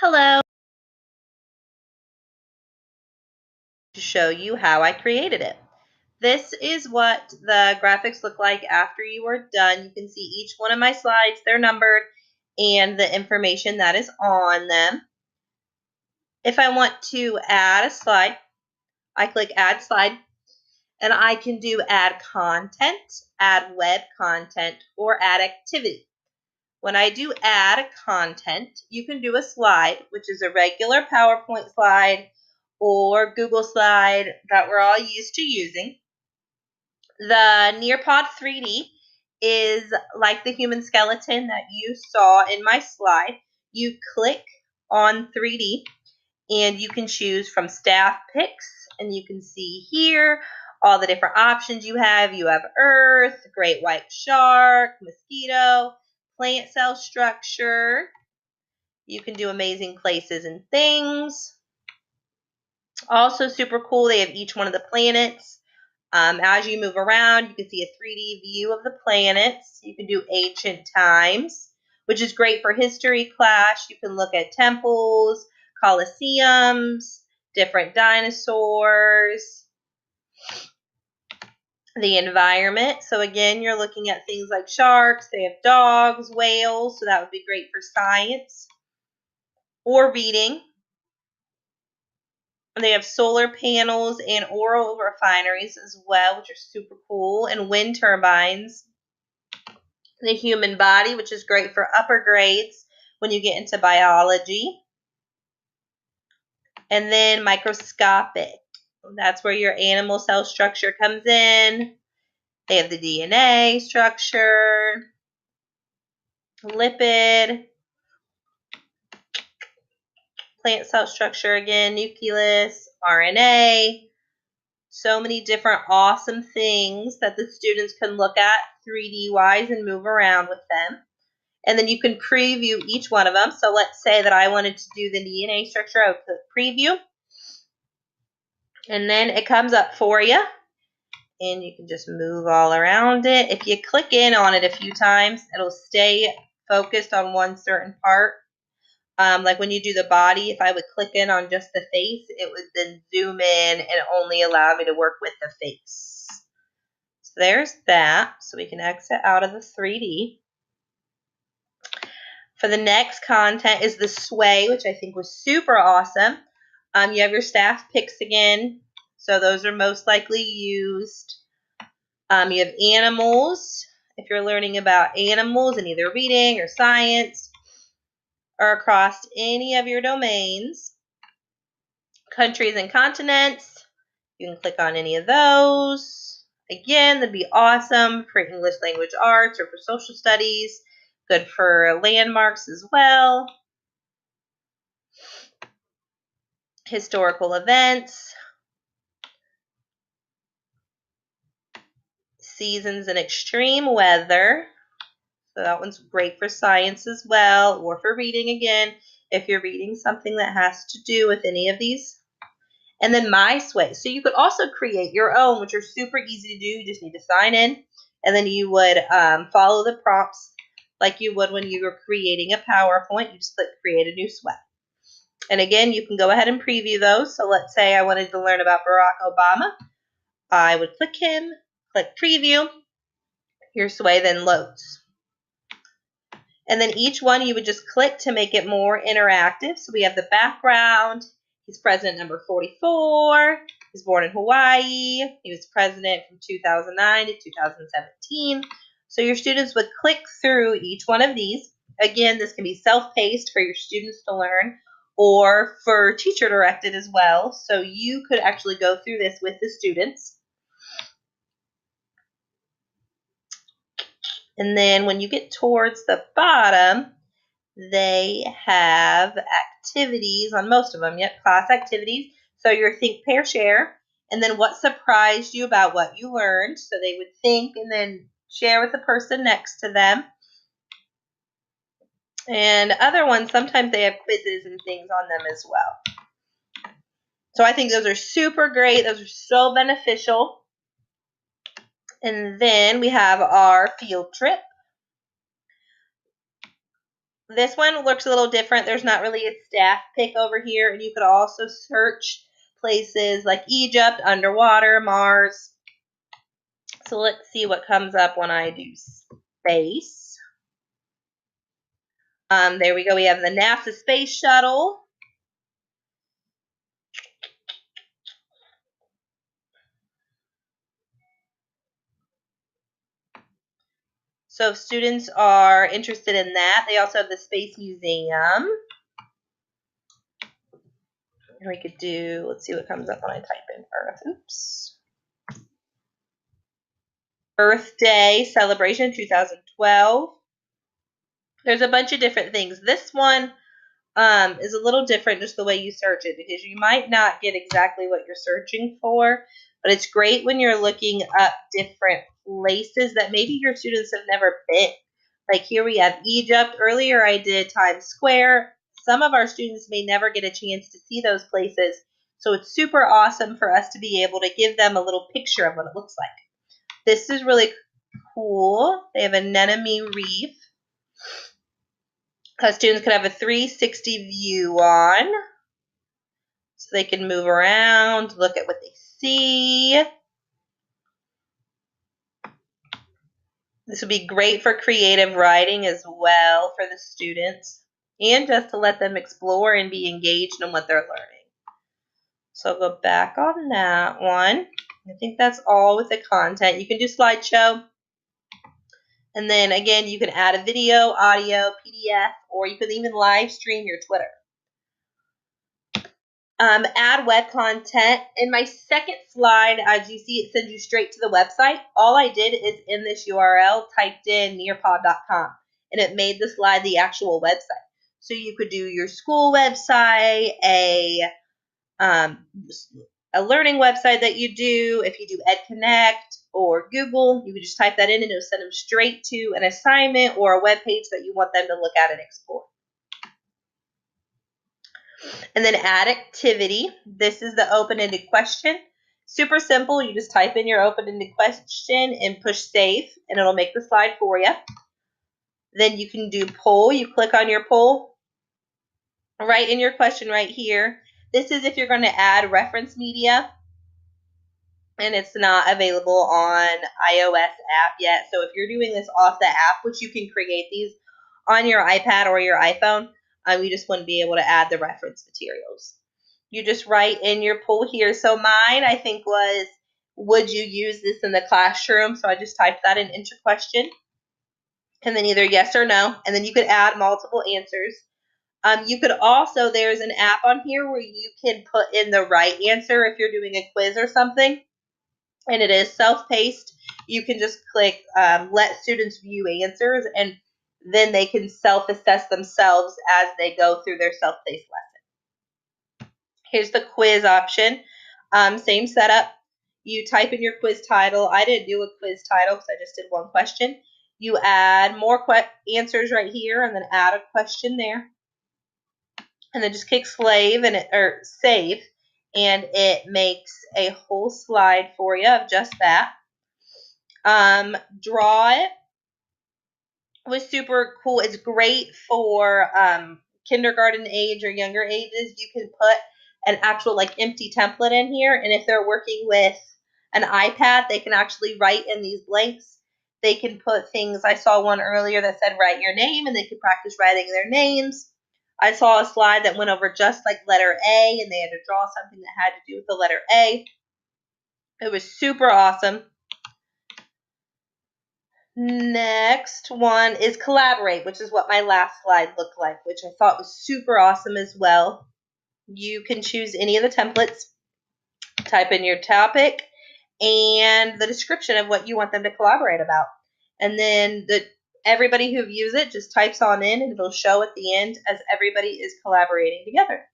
Hello, to show you how I created it. This is what the graphics look like after you are done. You can see each one of my slides, they're numbered, and the information that is on them. If I want to add a slide, I click Add Slide, and I can do Add Content, Add Web Content, or Add Activity. When I do Add Content, you can do a slide, which is a regular PowerPoint slide or Google slide that we're all used to using. The Nearpod 3D is like the human skeleton that you saw in my slide. You click on 3D and you can choose from staff picks, and you can see here all the different options you have. You have Earth, great white shark, mosquito, plant cell structure. You can do amazing places and things. Also super cool, they have each one of the planets. As you move around, you can see a 3D view of the planets. You can do ancient times, which is great for history class. You can look at temples, colosseums, different dinosaurs, the environment. So again, you're looking at things like sharks. They have dogs, whales, so that would be great for science or reading. They have solar panels and oil refineries as well, which are super cool, and wind turbines. The human body, which is great for upper grades when you get into biology. And then microscopic. That's where your animal cell structure comes in. They have the DNA structure, lipid, plant cell structure again, nucleus, RNA. So many different awesome things that the students can look at 3D wise and move around with them. And then you can preview each one of them. So let's say that I wanted to do the DNA structure. I would click preview. And then it comes up for you. And you can just move all around it. If you click in on it a few times, it'll stay focused on one certain part. Like when you do the body, if I would click in on just the face, it would then zoom in and only allow me to work with the face. So there's that. So we can exit out of the 3D. For the next content is the sway, which I think was super awesome. You have your staff picks again. So those are most likely used. You have animals, if you're learning about animals in either reading or science or across any of your domains. Countries and continents, you can click on any of those. Again, that'd be awesome for English language arts or for social studies. Good for landmarks as well. Historical events. Seasons and extreme weather. So that one's great for science as well, or for reading again, if you're reading something that has to do with any of these. And then My Sway. So you could also create your own, which are super easy to do. You just need to sign in, and then you would follow the prompts like you would when you were creating a PowerPoint. You just click Create a New Sway. And again, you can go ahead and preview those. So let's say I wanted to learn about Barack Obama. I would click him, click Preview. Your sway then loads. And then each one you would just click to make it more interactive. So we have the background. He's president number 44. He's born in Hawaii. He was president from 2009 to 2017. So your students would click through each one of these. Again, this can be self-paced for your students to learn or for teacher-directed as well. So you could actually go through this with the students. And then when you get towards the bottom, they have activities on most of them. Yep, class activities. So your think, pair, share. And then what surprised you about what you learned. So they would think and then share with the person next to them. And other ones, sometimes they have quizzes and things on them as well. So I think those are super great. Those are so beneficial. And then we have our field trip. This one looks a little different. There's not really a staff pick over here, and you could also search places like Egypt, underwater, Mars. So let's see what comes up when I do space. There we go. We have the NASA Space Shuttle. So if students are interested in that, they also have the Space Museum. And we could do, let's see what comes up when I type in Earth. Oops. Earth Day Celebration 2012. There's a bunch of different things. This one is a little different just the way you search it, because you might not get exactly what you're searching for, but it's great when you're looking up different places that maybe your students have never been. Like here we have Egypt. Earlier I did Times Square. Some of our students may never get a chance to see those places, so it's super awesome for us to be able to give them a little picture of what it looks like. This is really cool. They have an anemone reef. Students could have a 360 view on, so they can move around, look at what they see. This would be great for creative writing as well for the students, and just to let them explore and be engaged in what they're learning. So I'll go back on that one. I think that's all with the content. You can do slideshow. And then again, you can add a video, audio, PDF, or you can even live stream your Twitter. Add web content. In my second slide, as you see, it sends you straight to the website. All I did is in this URL, typed in nearpod.com, and it made the slide the actual website. So you could do your school website, a learning website that you do. If you do EdConnect or Google, you could just type that in and it'll send them straight to an assignment or a web page that you want them to look at and explore. And then add activity. This is the open-ended question. Super simple. You just type in your open-ended question and push save, and it'll make the slide for you. Then you can do poll. You click on your poll, write in your question right here. This is if you're going to add reference media, and it's not available on iOS app yet. So if you're doing this off the app, which you can create these on your iPad or your iPhone, you just wouldn't be able to add the reference materials. You just write in your poll here. So mine, I think, was, would you use this in the classroom? So I just typed that into question, and then either yes or no, and then you could add multiple answers. You could also, there's an app on here where you can put in the right answer if you're doing a quiz or something, and it is self-paced. You can just click let students view answers, and then they can self-assess themselves as they go through their self-paced lesson. Here's the quiz option. Same setup. You type in your quiz title. I didn't do a quiz title because I just did one question. You add more answers right here, and then add a question there. And then just click save, and it makes a whole slide for you of just that. Draw it was super cool. It's great for kindergarten age or younger ages. You can put an actual empty template in here, and if they're working with an iPad, they can actually write in these blanks. They can put things. I saw one earlier that said write your name, and they could practice writing their names. I saw a slide that went over just letter A, and they had to draw something that had to do with the letter A. It was super awesome. Next one is collaborate, which is what my last slide looked like, which I thought was super awesome as well. You can choose any of the templates, type in your topic and the description of what you want them to collaborate about. And then everybody who views it just types on in, and it'll show at the end as everybody is collaborating together.